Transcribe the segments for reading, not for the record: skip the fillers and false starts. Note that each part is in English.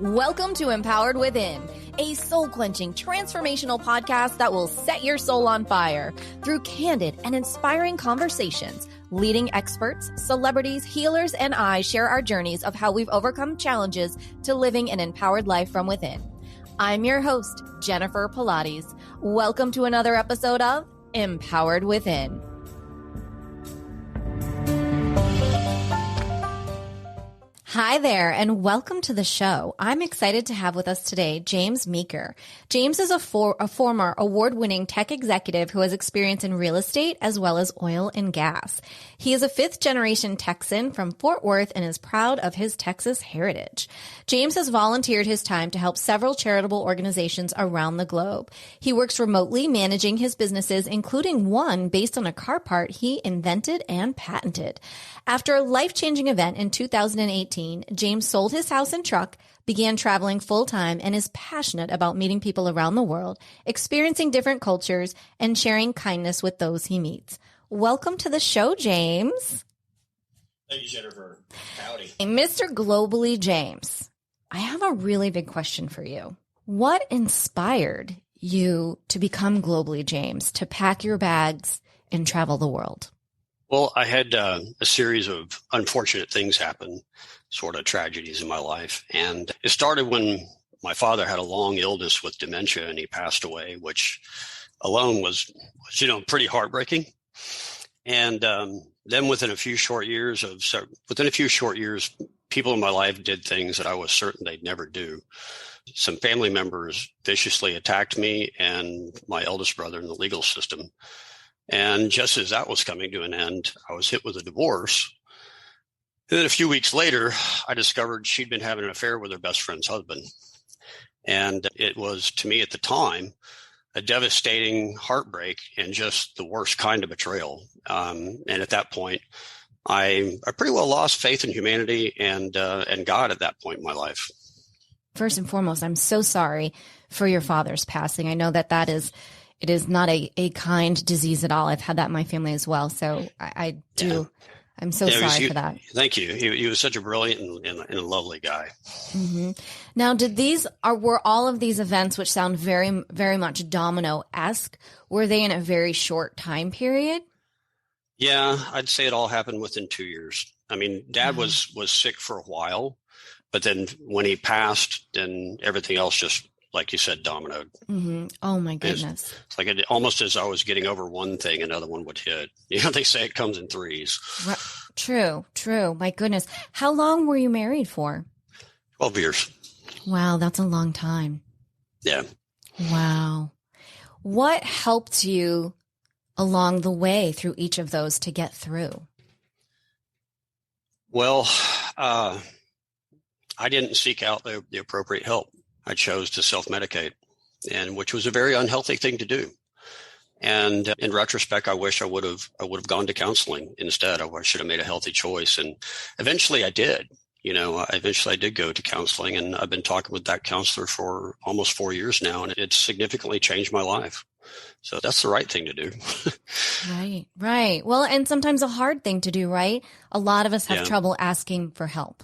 Welcome to Empowered Within, a soul-quenching, transformational podcast that will set your soul on fire through candid and inspiring conversations. Leading experts, celebrities, healers, and I share our journeys of how we've overcome challenges to living an empowered life from within. I'm your host, Jennifer Pilates. Welcome to another episode of Empowered Within. Hi there, and welcome to the show. I'm excited to have with us today James Meeker. James is a former award-winning tech executive who has experience in real estate as well as oil and gas. He is a fifth-generation Texan from Fort Worth and is proud of his Texas heritage. James has volunteered his time to help several charitable organizations around the globe. He works remotely managing his businesses, including one based on a car part he invented and patented. After a life-changing event in 2018, James sold his house and truck, began traveling full-time, and is passionate about meeting people around the world, experiencing different cultures, and sharing kindness with those he meets. Welcome to the show, James. Thank you, Jennifer. Howdy. Mr. Globally James, I have a really big question for you. What inspired you to become Globally James, to pack your bags and travel the world? Well, I had a series of unfortunate things happen, sort of tragedies in my life. And it started when my father had a long illness with dementia and he passed away, which alone was pretty heartbreaking. And then within a few short years, people in my life did things that I was certain they'd never do. Some family members viciously attacked me and my eldest brother in the legal system. And just as that was coming to an end, I was hit with a divorce. And then a few weeks later, I discovered she'd been having an affair with her best friend's husband. And it was, to me at the time, a devastating heartbreak and just the worst kind of betrayal. And at that point, I pretty well lost faith in humanity and God at that point in my life. First and foremost, I'm so sorry for your father's passing. I know that it is not a kind disease at all. I've had that in my family as well. So I do. Yeah. I'm so sorry for that. Thank you. He was such a brilliant and a lovely guy. Mm-hmm. Now, were all of these events, which sound very, very much domino-esque, were they in a very short time period? Yeah, I'd say it all happened within 2 years. I mean, Dad was sick for a while, but then when he passed, then everything else just, like you said, dominoed. Mm-hmm. Oh, my goodness. It's like almost as I was getting over one thing, another one would hit. They say it comes in threes. True. My goodness. How long were you married for? 12 years. Wow, that's a long time. Yeah. Wow. What helped you along the way through each of those to get through? Well, I didn't seek out the appropriate help. I chose to self-medicate, and which was a very unhealthy thing to do. And in retrospect, I wish I would have gone to counseling instead. I should have made a healthy choice. And eventually I did. I did go to counseling, and I've been talking with that counselor for almost 4 years now, and it's significantly changed my life. So that's the right thing to do. Right. Well, and sometimes a hard thing to do, right? A lot of us have trouble asking for help.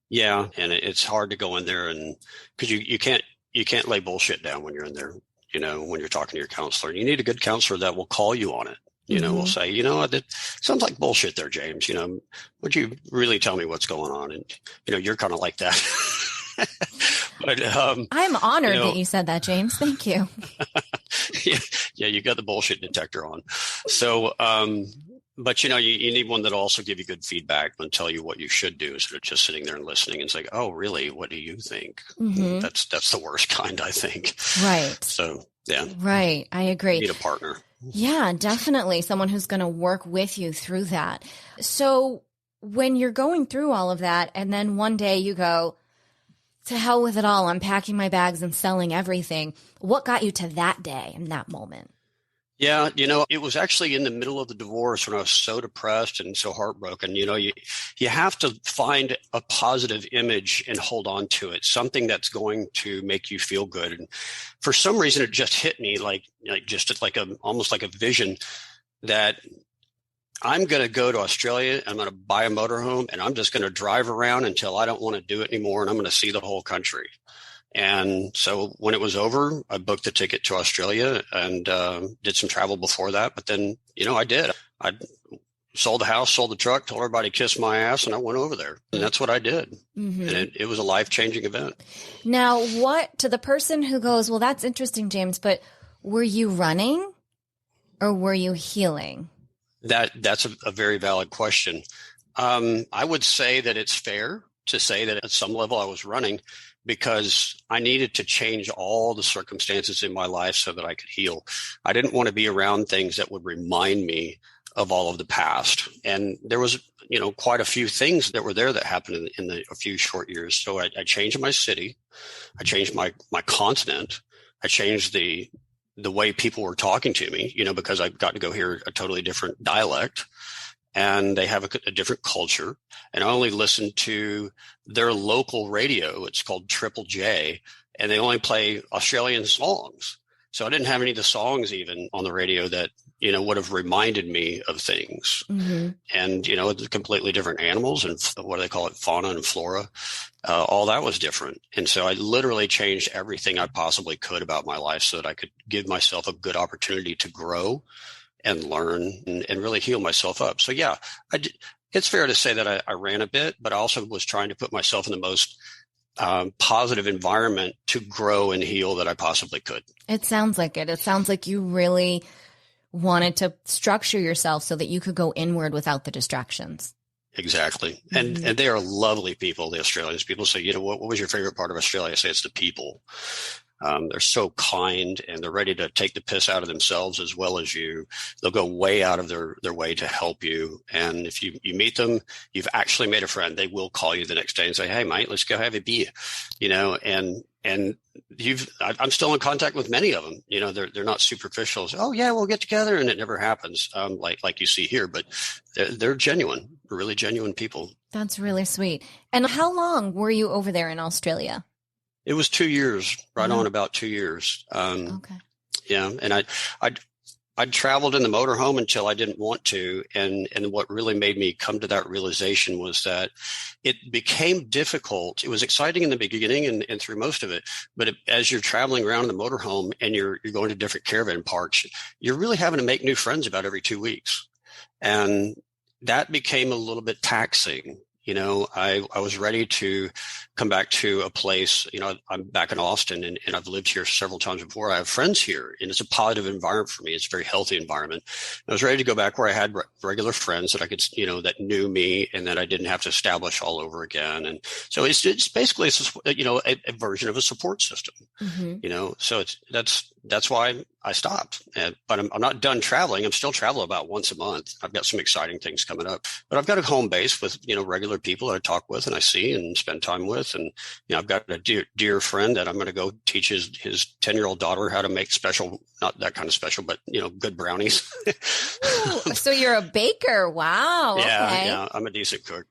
Yeah, and it's hard to go in there and because you can't lay bullshit down when you're in there, when you're talking to your counselor. You need a good counselor that will call you on it. Will say, that sounds like bullshit there, James. Would you really tell me what's going on? And, you're kind of like that. But I'm honored that you said that, James. Thank you. Yeah, you got the bullshit detector on. So, but you need one that'll also give you good feedback and tell you what you should do instead of just sitting there and listening and say, "Oh, really? What do you think?" Mm-hmm. That's the worst kind, I think. Right. So, yeah. Right. I agree. You need a partner. Yeah, definitely. Someone who's going to work with you through that. So when you're going through all of that and then one day you go, to hell with it all, I'm packing my bags and selling everything. What got you to that day and that moment? Yeah, it was actually in the middle of the divorce when I was so depressed and so heartbroken. You have to find a positive image and hold on to it, something that's going to make you feel good. And for some reason, it just hit me almost like a vision that I'm going to go to Australia. I'm going to buy a motorhome, and I'm just going to drive around until I don't want to do it anymore. And I'm going to see the whole country. And so when it was over, I booked the ticket to Australia and did some travel before that. But then, I did. I sold the house, sold the truck, told everybody to kiss my ass, and I went over there. And that's what I did. Mm-hmm. And it was a life-changing event. Now, what to the person who goes, well, that's interesting, James, but were you running or were you healing? That's a very valid question. I would say that it's fair to say that at some level I was running because I needed to change all the circumstances in my life so that I could heal. I didn't want to be around things that would remind me of all of the past. And there was, quite a few things that were there that happened in a few short years. So I changed my city. I changed my continent. I changed the way people were talking to me, because I got to go hear a totally different dialect, and they have a different culture. And I only listened to their local radio. It's called Triple J, and they only play Australian songs. So I didn't have any of the songs even on the radio that, would have reminded me of things. Mm-hmm. And, completely different animals and what do they call it? Fauna and flora. All that was different. And so I literally changed everything I possibly could about my life so that I could give myself a good opportunity to grow and learn and really heal myself up. So yeah, it's fair to say that I ran a bit, but I also was trying to put myself in the most positive environment to grow and heal that I possibly could. It sounds like it. It sounds like you really wanted to structure yourself so that you could go inward without the distractions. Exactly. And mm-hmm. and they are lovely people, the Australians. People say, what was your favorite part of Australia? I say it's the people. They're so kind, and they're ready to take the piss out of themselves as well as you. They'll go way out of their way to help you. And if you meet them, you've actually made a friend. They will call you the next day and say, hey, mate, let's go have a beer, and I'm still in contact with many of them. They're not superficial. Oh yeah, we'll get together. And it never happens. Like you see here, but they're genuine, really genuine people. That's really sweet. And how long were you over there in Australia? It was 2 years, right on about 2 years. Okay. Yeah. And I'd traveled in the motorhome until I didn't want to. And what really made me come to that realization was that it became difficult. It was exciting in the beginning and through most of it. But as you're traveling around in the motorhome and you're going to different caravan parks, you're really having to make new friends about every 2 weeks. And that became a little bit taxing. I was ready to come back to a place, I'm back in Austin and I've lived here several times before. I have friends here and it's a positive environment for me. It's a very healthy environment. I was ready to go back where I had regular friends that I could, that knew me and that I didn't have to establish all over again. And so it's basically, a version of a support system, mm-hmm. So that's why I stopped. But I'm not done traveling. I'm still traveling about once a month. I've got some exciting things coming up, but I've got a home base with, regular people that I talk with and I see and spend time with. And, I've got a dear friend that I'm going to go teach his 10-year-old daughter how to make special, not that kind of special, but, good brownies. Ooh, so you're a baker. Wow. Yeah. Okay. Yeah. I'm a decent cook.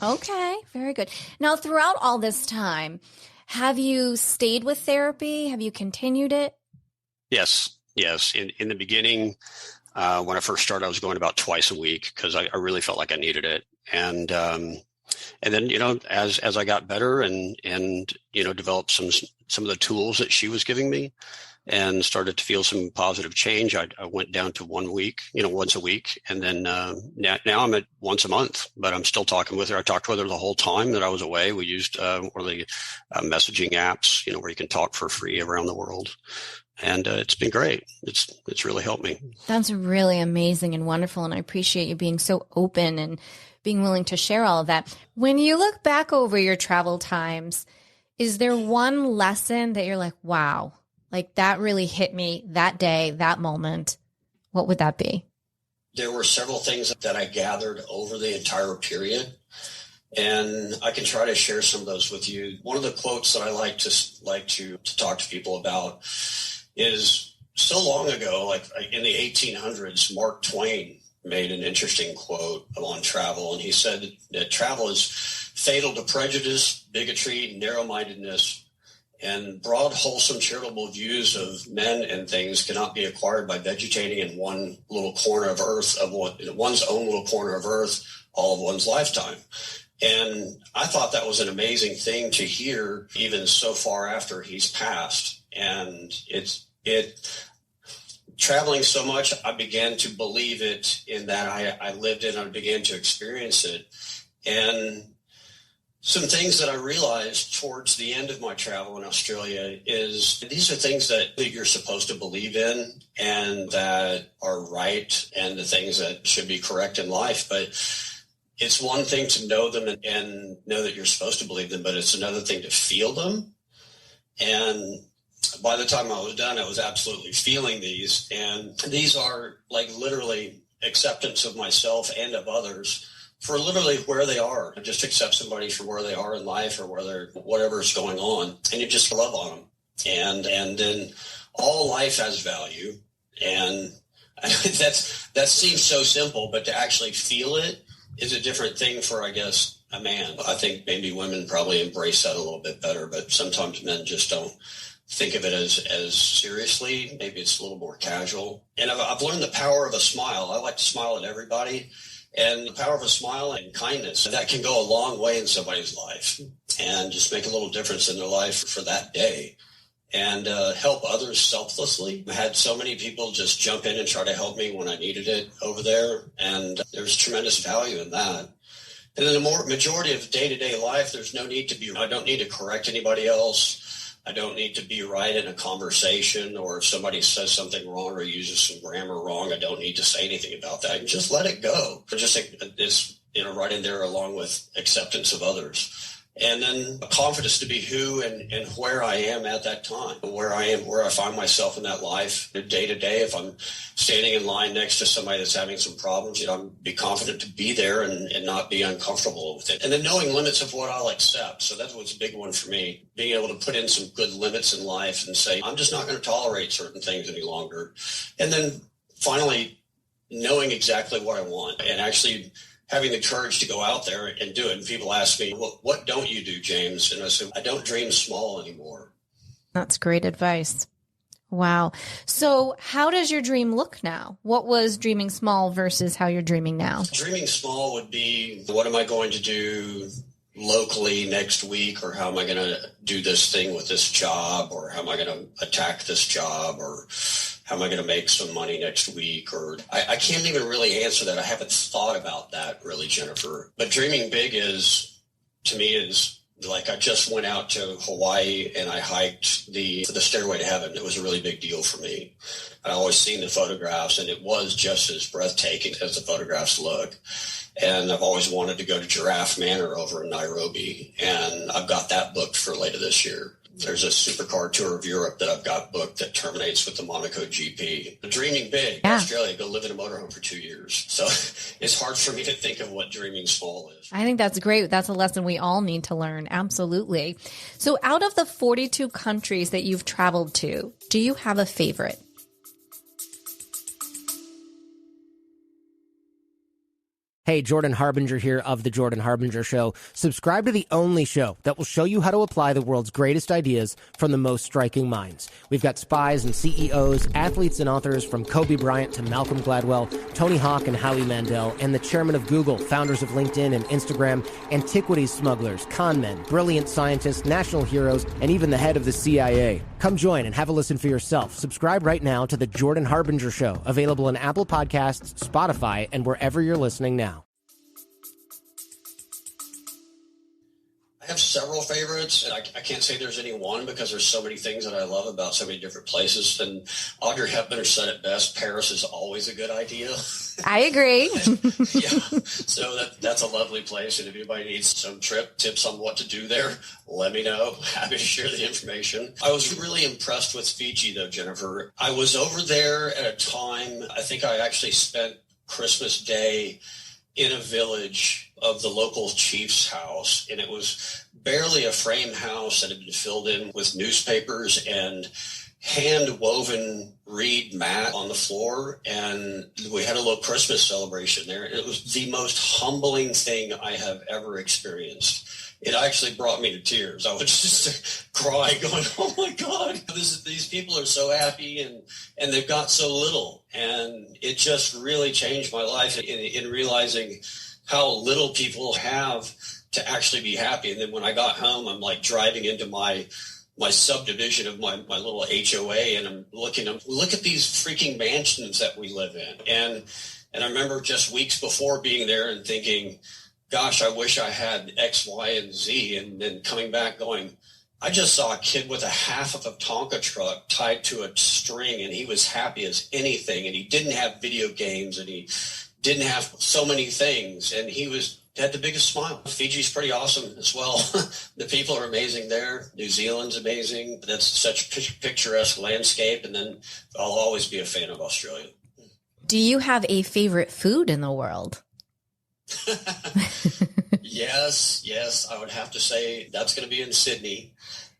Okay. Very good. Now, throughout all this time, have you stayed with therapy? Have you continued it? Yes. In the beginning, when I first started, I was going about twice a week because I really felt like I needed it. And then, as I got better and developed some of the tools that she was giving me and started to feel some positive change, I went down to 1 week, once a week. And then now I'm at once a month, but I'm still talking with her. I talked with her the whole time that I was away. We used one of the messaging apps, where you can talk for free around the world. And it's been great. It's really helped me. That's really amazing and wonderful. And I appreciate you being so open and being willing to share all of that. When you look back over your travel times, is there one lesson that you're like, wow, like that really hit me that day, that moment? What would that be? There were several things that I gathered over the entire period. And I can try to share some of those with you. One of the quotes that I like to talk to people about is so long ago, like in the 1800s, Mark Twain made an interesting quote on travel. And he said that travel is fatal to prejudice, bigotry, narrow-mindedness, And broad, wholesome, charitable views of men and things cannot be acquired by vegetating in one little corner of earth, one's own little corner of earth, all of one's lifetime. And I thought that was an amazing thing to hear, even so far after he's passed. And traveling so much, I began to believe it in that I lived it and I began to experience it. And some things that I realized towards the end of my travel in Australia is these are things that you're supposed to believe in and that are right and the things that should be correct in life. But it's one thing to know them and know that you're supposed to believe them, but it's another thing to feel them. And by the time I was done, I was absolutely feeling these. And these are like literally acceptance of myself and of others for literally where they are. Just accept somebody for where they are in life or whatever's going on, and you just love on them. And then all life has value. And that seems so simple, but to actually feel it is a different thing for, I guess, a man. I think maybe women probably embrace that a little bit better, but sometimes men just don't think of it as seriously. Maybe it's a little more casual. And I've learned the power of a smile. I like to smile at everybody. And the power of a smile and kindness, that can go a long way in somebody's life and just make a little difference in their life for that day and help others selflessly. I had so many people just jump in and try to help me when I needed it over there. And there's tremendous value in that. And then the majority of day-to-day life, I don't need to correct anybody else. I don't need to be right in a conversation, or if somebody says something wrong or uses some grammar wrong, I don't need to say anything about that. And just let it go. It's right in there along with acceptance of others. And then a confidence to be who and where I am at that time, where I find myself in that life day to day. If I'm standing in line next to somebody that's having some problems, I'm be confident to be there and not be uncomfortable with it. And then knowing limits of what I'll accept. So that's what's a big one for me, being able to put in some good limits in life and say, I'm just not going to tolerate certain things any longer. And then finally, knowing exactly what I want and actually having the courage to go out there and do it. And people ask me, well, what don't you do, James? And I said, I don't dream small anymore. That's great advice. Wow. So how does your dream look now? What was dreaming small versus how you're dreaming now? Dreaming small would be, what am I going to do locally next week? Or how am I going to do this thing with this job? Or how am I going to attack this job? Or how am I going to make some money next week? Or I can't even really answer that. I haven't thought about that really, Jennifer. But dreaming big to me is like I just went out to Hawaii and I hiked the Stairway to Heaven. It was a really big deal for me. I always seen the photographs, and it was just as breathtaking as the photographs look. And I've always wanted to go to Giraffe Manor over in Nairobi, and I've got that booked for later this year. There's a supercar tour of Europe that I've got booked that terminates with the Monaco GP. Dreaming big, yeah. Australia, go live in a motorhome for 2 years. So it's hard for me to think of what dreaming small is. I think that's great. That's a lesson we all need to learn. Absolutely. So out of the 42 countries that you've traveled to, do you have a favorite? Hey, Jordan Harbinger here of The Jordan Harbinger Show. Subscribe to the only show that will show you how to apply the world's greatest ideas from the most striking minds. We've got spies and CEOs, athletes and authors from Kobe Bryant to Malcolm Gladwell, Tony Hawk and Howie Mandel, and the chairman of Google, founders of LinkedIn and Instagram, antiquities smugglers, con men, brilliant scientists, national heroes, and even the head of the CIA. Come join and have a listen for yourself. Subscribe right now to The Jordan Harbinger Show, available on Apple Podcasts, Spotify, and wherever you're listening now. I have several favorites, and I can't say there's any one because there's so many things that I love about so many different places. And Audrey Hepburn said it best, Paris is always a good idea. I agree. Yeah, so that's a lovely place. And if anybody needs some trip tips on what to do there, let me know. Happy to share the information. I was really impressed with Fiji, though, Jennifer. I was over there at a time, I think I actually spent Christmas Day in a village of the local chief's house, and it was barely a frame house that had been filled in with newspapers and hand-woven reed mat on the floor, and we had a little Christmas celebration there. It was the most humbling thing I have ever experienced. it actually brought me to tears. I was just crying, going, "Oh my God, these people are so happy and they've got so little." And it just really changed my life in realizing how little people have to actually be happy. And then when I got home, I'm like driving into my subdivision of my little HOA, and I'm look at these freaking mansions that we live in. And I remember just weeks before being there and thinking, gosh, I wish I had X, Y, and Z. And then coming back going, I just saw a kid with a half of a Tonka truck tied to a string, and he was happy as anything. And he didn't have video games, and he didn't have so many things. And he had the biggest smile. Fiji's pretty awesome as well. The people are amazing there. New Zealand's amazing. That's such picturesque landscape. And then I'll always be a fan of Australia. Do you have a favorite food in the world? Yes. I would have to say that's going to be in Sydney.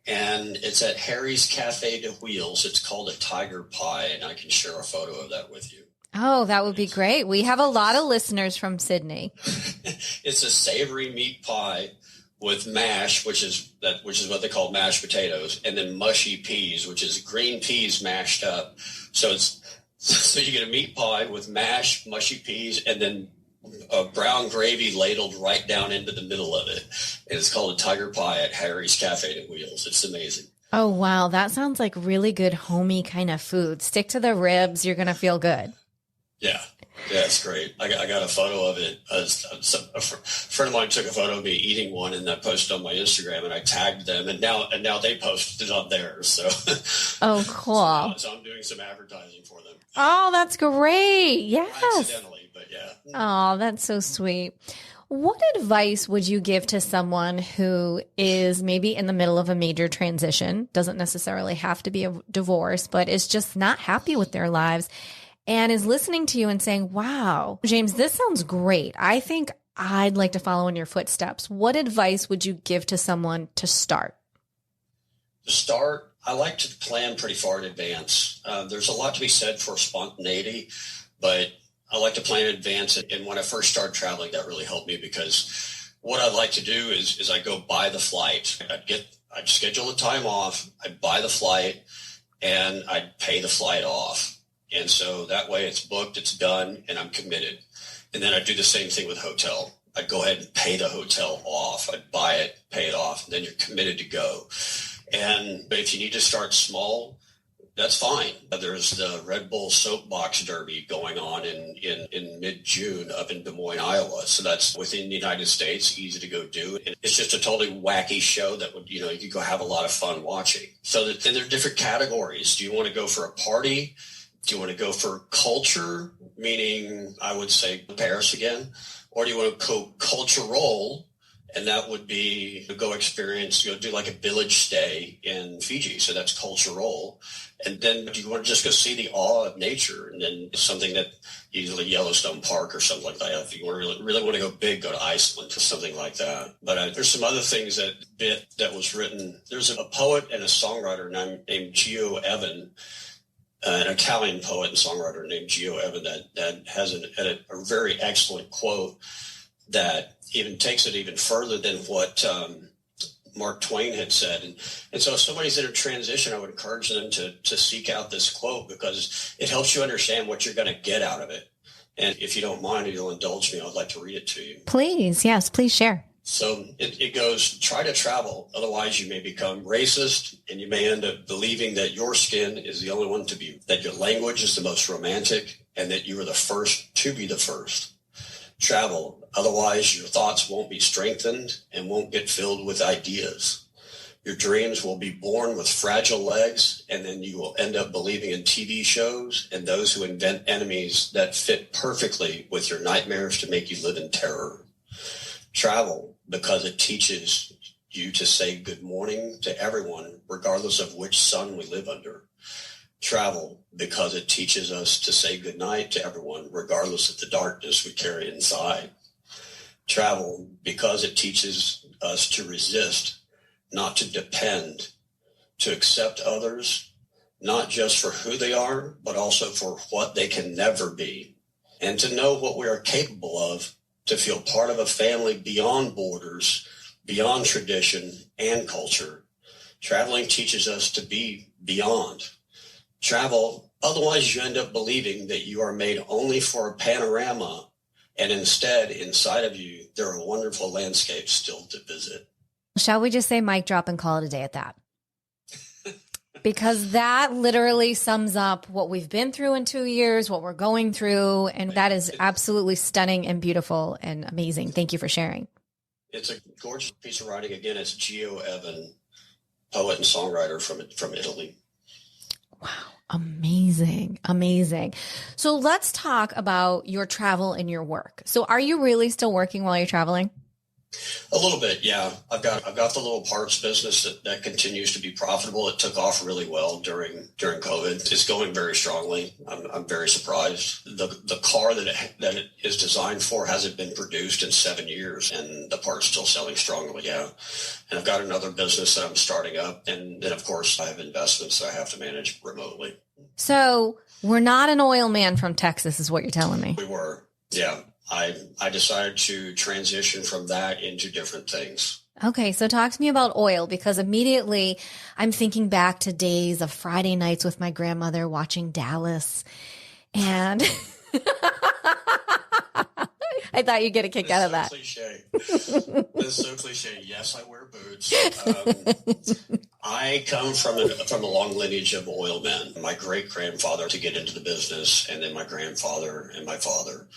And it's at Harry's Cafe de Wheels. It's called a tiger pie. And I can share a photo of that with you. Oh, that would be great. We have a lot of listeners from Sydney. It's a savory meat pie with mash, which is what they call mashed potatoes, and then mushy peas, which is green peas mashed up. So you get a meat pie with mash, mushy peas, and then a brown gravy ladled right down into the middle of it. And it's called a tiger pie at Harry's Cafe de Wheels. It's amazing. Oh, wow. That sounds like really good homey kind of food. Stick to the ribs. You're going to feel good. Yeah, it's great. I got a photo of it. A friend of mine took a photo of me eating one, and I posted on my Instagram, and I tagged them, and now they posted it on theirs. So, oh, cool. So I'm doing some advertising for them. Oh, that's great. Yes. Accidentally, but yeah. Oh, that's so sweet. What advice would you give to someone who is maybe in the middle of a major transition, doesn't necessarily have to be a divorce, but is just not happy with their lives, and is listening to you and saying, wow, James, this sounds great. I think I'd like to follow in your footsteps. What advice would you give to someone to start? To start, I like to plan pretty far in advance. There's a lot to be said for spontaneity, but I like to plan in advance. And when I first started traveling, that really helped me, because what I like to do is I go buy the flight. I'd schedule the time off. I'd buy the flight, and I'd pay the flight off. And so that way it's booked, it's done, and I'm committed. And then I do the same thing with hotel. I'd go ahead and pay the hotel off. I'd buy it, pay it off, and then you're committed to go. But if you need to start small, that's fine. There's the Red Bull Soapbox Derby going on in mid-June up in Des Moines, Iowa. So that's within the United States, easy to go do. And it's just a totally wacky show that would, you could go have a lot of fun watching. So then there are different categories. Do you want to go for a party? Do you want to go for culture, meaning I would say Paris again? Or do you want to go cultural? And that would be go experience, do like a village stay in Fiji. So that's cultural. And then do you want to just go see the awe of nature? And then something that usually Yellowstone Park or something like that. If you want to really want to go big, go to Iceland or something like that. But there's some other things that was written. There's a poet and a songwriter named Gio Evan, an Italian poet and songwriter named Gio Evan that has a very excellent quote that even takes it even further than what Mark Twain had said. And so if somebody's in a transition, I would encourage them to seek out this quote, because it helps you understand what you're going to get out of it. And if you don't mind, if you'll indulge me, I'd like to read it to you. Please. Yes, please share. So it goes, try to travel, otherwise you may become racist, and you may end up believing that your skin is the only one to be, that your language is the most romantic, and that you are the first to be the first. Travel, otherwise your thoughts won't be strengthened and won't get filled with ideas. Your dreams will be born with fragile legs, and then you will end up believing in TV shows and those who invent enemies that fit perfectly with your nightmares to make you live in terror. Travel, because it teaches you to say good morning to everyone, regardless of which sun we live under. Travel, because it teaches us to say good night to everyone, regardless of the darkness we carry inside. Travel, because it teaches us to resist, not to depend, to accept others, not just for who they are, but also for what they can never be, and to know what we are capable of, to feel part of a family beyond borders, beyond tradition and culture. Traveling teaches us to be beyond. Travel, otherwise you end up believing that you are made only for a panorama, and instead, inside of you, there are wonderful landscapes still to visit. Shall we just say mic drop and call it a day at that? Because that literally sums up what we've been through in 2 years, what we're going through, and that is absolutely stunning and beautiful and amazing. Thank you for sharing. It's a gorgeous piece of writing. Again, it's Gio Evan, poet and songwriter from Italy. Wow. Amazing. Amazing. So let's talk about your travel and your work. So are you really still working while you're traveling? A little bit, yeah. I've got the little parts business that continues to be profitable. It took off really well during COVID. It's going very strongly. I'm very surprised. The car that it is designed for hasn't been produced in 7 years, and the part's still selling strongly, yeah. And I've got another business that I'm starting up, and then of course I have investments that I have to manage remotely. So we're not an oil man from Texas, is what you're telling me. We were, yeah. I decided to transition from that into different things. Okay, so talk to me about oil, because immediately I'm thinking back to days of Friday nights with my grandmother watching Dallas. And I thought you'd get a kick out of that. Cliche. That's so cliche. Yes, I wear boots. I come from a long lineage of oil men. My great-grandfather to get into the business, and then my grandfather and my father.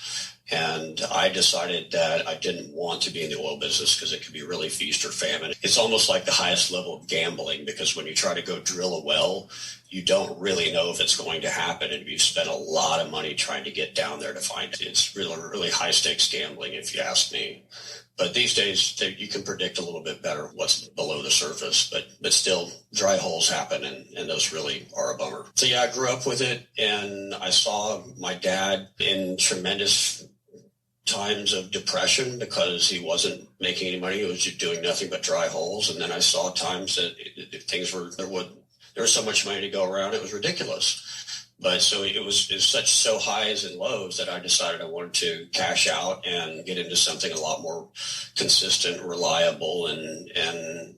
And I decided that I didn't want to be in the oil business because it could be really feast or famine. It's almost like the highest level of gambling, because when you try to go drill a well, you don't really know if it's going to happen. And you've spent a lot of money trying to get down there to find it. It's really, really high stakes gambling, if you ask me. But these days, you can predict a little bit better what's below the surface, but still dry holes happen, and those really are a bummer. So yeah, I grew up with it, and I saw my dad in tremendous times of depression because he wasn't making any money. He was just doing nothing but dry holes. And then I saw times that there was so much money to go around, it was ridiculous. But so it was such so highs and lows that I decided I wanted to cash out and get into something a lot more consistent, reliable, and a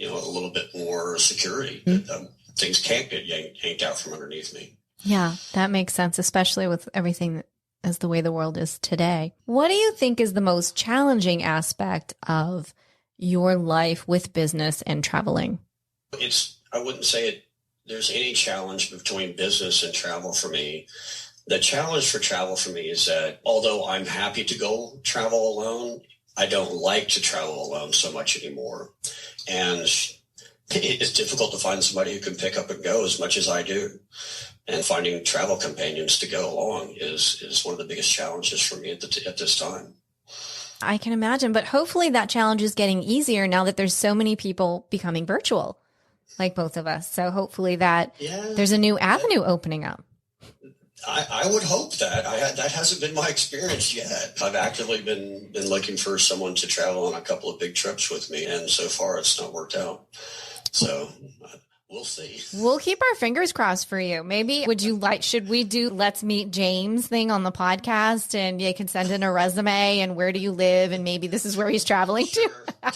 little bit more security. Mm-hmm. Things can't get yanked out from underneath me. Yeah, that makes sense, especially with everything as the way the world is today. What do you think is the most challenging aspect of your life with business and traveling? I wouldn't say there's any challenge between business and travel for me. The challenge for travel for me is that although I'm happy to go travel alone, I don't like to travel alone so much anymore. And it's difficult to find somebody who can pick up and go as much as I do. And finding travel companions to go along is one of the biggest challenges for me at this time. I can imagine, but hopefully that challenge is getting easier now that there's so many people becoming virtual, like both of us. So hopefully there's a new avenue opening up. I would hope that. That hasn't been my experience yet. I've actively been looking for someone to travel on a couple of big trips with me, and so far it's not worked out. So we'll see. We'll keep our fingers crossed for you. Maybe should we do Let's Meet James thing on the podcast, and you can send in a resume and where do you live, and maybe this is where he's traveling to. Why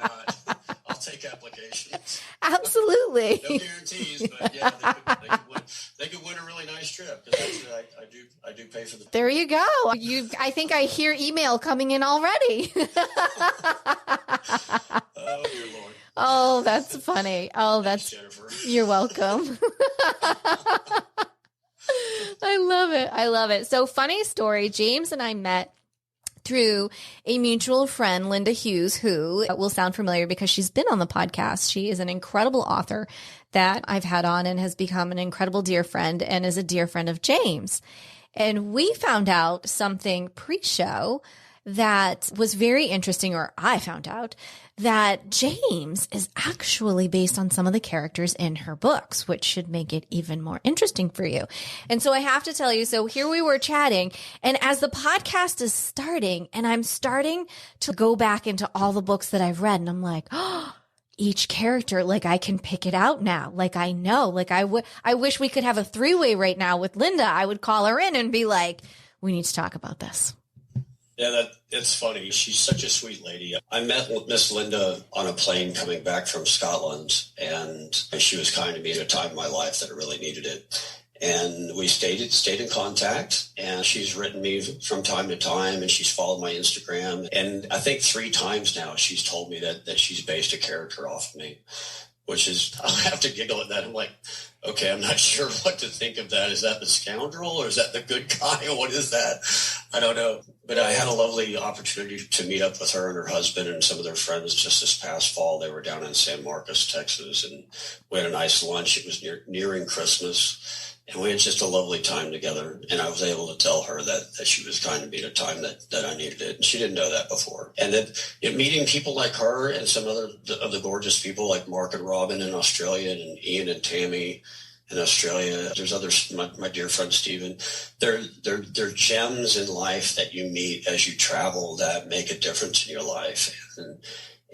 not? I'll take applications. Absolutely. No guarantees, but yeah, they could win a really nice trip, because actually I do pay for the. There you go. I think I hear email coming in already. Oh dear Lord. Oh, that's funny. Oh, Thanks, Jennifer. You're welcome. I love it. I love it. So funny story. James and I met through a mutual friend, Linda Hughes, who will sound familiar because she's been on the podcast. She is an incredible author that I've had on and has become an incredible dear friend and is a dear friend of James. And we found out something pre-show that was very interesting, or I found out that James is actually based on some of the characters in her books, which should make it even more interesting for you. And so I have to tell you, so here we were chatting, and as the podcast is starting, and I'm starting to go back into all the books that I've read, and I'm like, oh, each character, like I can pick it out now. Like I know, like I wish we could have a three-way right now with Linda. I would call her in and be like, we need to talk about this. Yeah, it's funny. She's such a sweet lady. I met with Miss Linda on a plane coming back from Scotland, and she was kind to me at a time in my life that I really needed it. And we stayed in contact, and she's written me from time to time, and she's followed my Instagram. And I think 3 times now she's told me that she's based a character off of me, which is, I'll have to giggle at that. I'm like, okay, I'm not sure what to think of that. Is that the scoundrel or is that the good guy? What is that? I don't know. But I had a lovely opportunity to meet up with her and her husband and some of their friends just this past fall. They were down in San Marcos, Texas, and we had a nice lunch. It was nearing Christmas. And we had just a lovely time together. And I was able to tell her that she was kind to me at a time that I needed it. And she didn't know that before. And then meeting people like her and some other of the gorgeous people like Mark and Robin in Australia and Ian and Tammy in Australia. There's others, my dear friend Stephen. They're gems in life that you meet as you travel that make a difference in your life.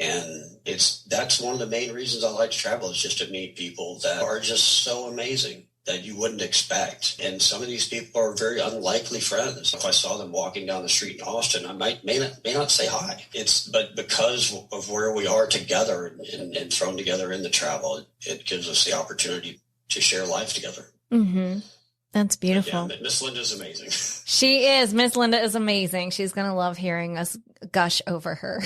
And that's one of the main reasons I like to travel, is just to meet people that are just so amazing that you wouldn't expect. And some of these people are very unlikely friends. If I saw them walking down the street in Austin, I may not say hi. But because of where we are together and thrown together in the travel, it gives us the opportunity to share life together. Mm-hmm. That's beautiful. Yeah, Miss Linda is amazing. She is. Miss Linda is amazing. She's going to love hearing us gush over her.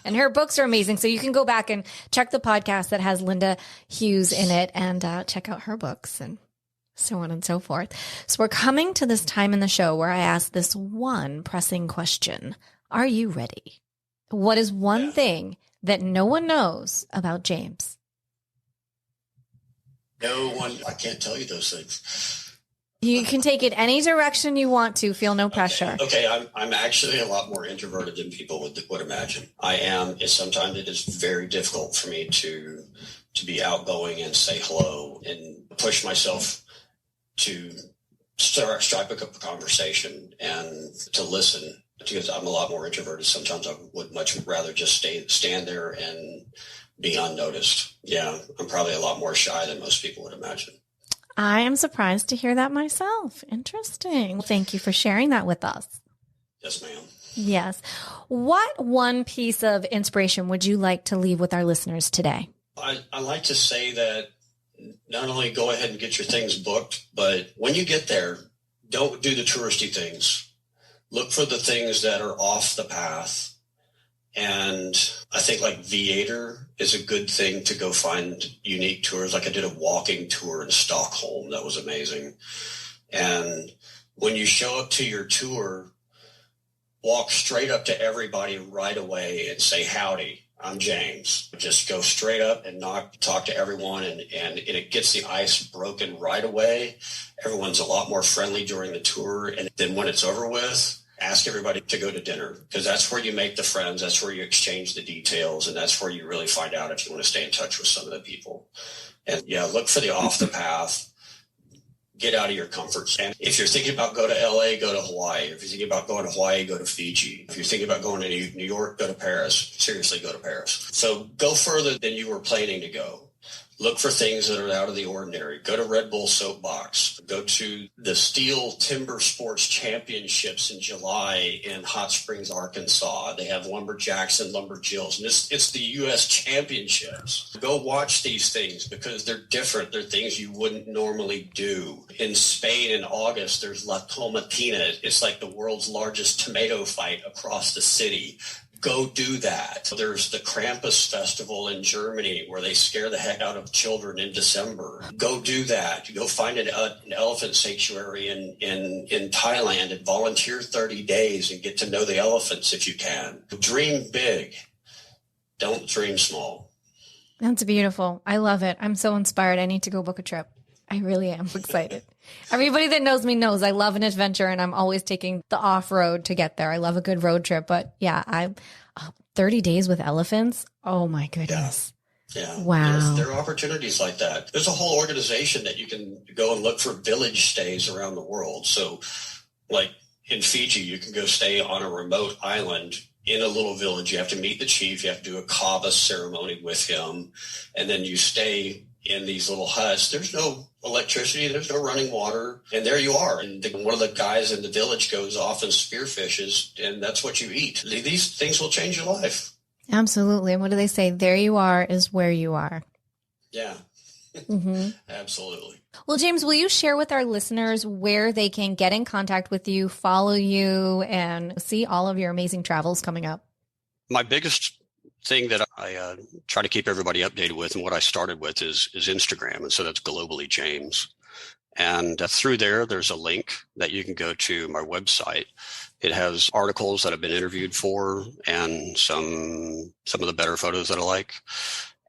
And her books are amazing. So you can go back and check the podcast that has Linda Hughes in it and check out her books and so on and so forth. So we're coming to this time in the show where I ask this one pressing question. Are you ready? What is one thing that no one knows about James? No one. I can't tell you those things. You can take it any direction you want to. Feel no pressure. Okay. I'm actually a lot more introverted than people would imagine. I am. Sometimes it is very difficult for me to be outgoing and say hello and push myself to strike up a conversation and to listen, because I'm a lot more introverted. Sometimes I would much rather just stand there and be unnoticed. Yeah, I'm probably a lot more shy than most people would imagine. I am surprised to hear that myself. Interesting. Thank you for sharing that with us. Yes, ma'am. Yes. What one piece of inspiration would you like to leave with our listeners today? I like to say that not only go ahead and get your things booked, but when you get there, don't do the touristy things. Look for the things that are off the path. And I think like Viator is a good thing to go find unique tours. Like I did a walking tour in Stockholm. That was amazing. And when you show up to your tour, walk straight up to everybody right away and say, howdy, I'm James. Just go straight up and talk to everyone. And it gets the ice broken right away. Everyone's a lot more friendly during the tour. And then when it's over with, ask everybody to go to dinner, because that's where you make the friends. That's where you exchange the details. And that's where you really find out if you want to stay in touch with some of the people. And look for the off the path. Get out of your comfort zone. And if you're thinking about go to LA, go to Hawaii. If you're thinking about going to Hawaii, go to Fiji. If you're thinking about going to New York, go to Paris. Seriously, go to Paris. So go further than you were planning to go. Look for things that are out of the ordinary. Go to Red Bull Soapbox. Go to the Steel Timber Sports Championships in July in Hot Springs, Arkansas. They have lumberjacks and lumberjills. And it's the U.S. Championships. Go watch these things because they're different. They're things you wouldn't normally do. In Spain in August, there's La Tomatina. It's like the world's largest tomato fight across the city. Go do that. There's the Krampus Festival in Germany where they scare the heck out of children in December. Go do that. Go find an elephant sanctuary in Thailand and volunteer 30 days and get to know the elephants if you can. Dream big. Don't dream small. That's beautiful. I love it. I'm so inspired. I need to go book a trip. I really am excited. Everybody that knows me knows I love an adventure and I'm always taking the off-road to get there. I love a good road trip, but yeah, I'm 30 days with elephants. Oh my goodness. Yeah. Wow. There are opportunities like that. There's a whole organization that you can go and look for village stays around the world. So like in Fiji, you can go stay on a remote island in a little village. You have to meet the chief. You have to do a kava ceremony with him. And then you stay in these little huts. There's no electricity, there's no running water, and there you are. And one of the guys in the village goes off and spearfishes, and that's what you eat. These things will change your life. Absolutely. And what do they say? There you are is where you are. Yeah, Absolutely. Well, James, will you share with our listeners where they can get in contact with you, follow you, and see all of your amazing travels coming up? My biggest thing that I try to keep everybody updated with, and what I started with, is Instagram. And so that's Globally James. And through there's a link that you can go to my website. It has articles that I've been interviewed for and some of the better photos that I like.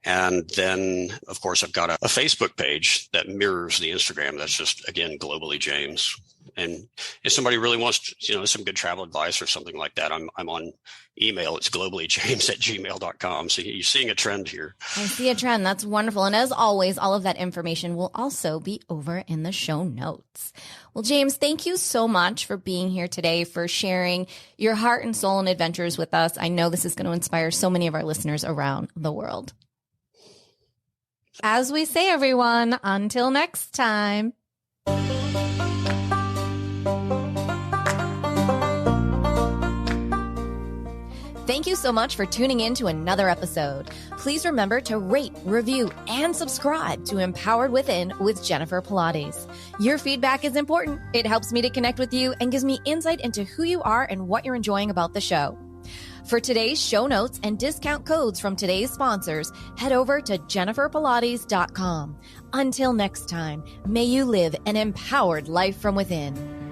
And then, of course, I've got a Facebook page that mirrors the Instagram. That's just, again, Globally James. And if somebody really wants, some good travel advice or something like that, I'm on email. It's globallyjames@gmail.com. So you're seeing a trend here. I see a trend. That's wonderful. And as always, all of that information will also be over in the show notes. Well, James, thank you so much for being here today, for sharing your heart and soul and adventures with us. I know this is going to inspire so many of our listeners around the world. As we say, everyone, until next time. Thank you so much for tuning in to another episode. Please remember to rate, review, and subscribe to Empowered Within with Jennifer Pilates. Your feedback is important. It helps me to connect with you and gives me insight into who you are and what you're enjoying about the show. For today's show notes and discount codes from today's sponsors, head over to jenniferpilates.com. Until next time, may you live an empowered life from within.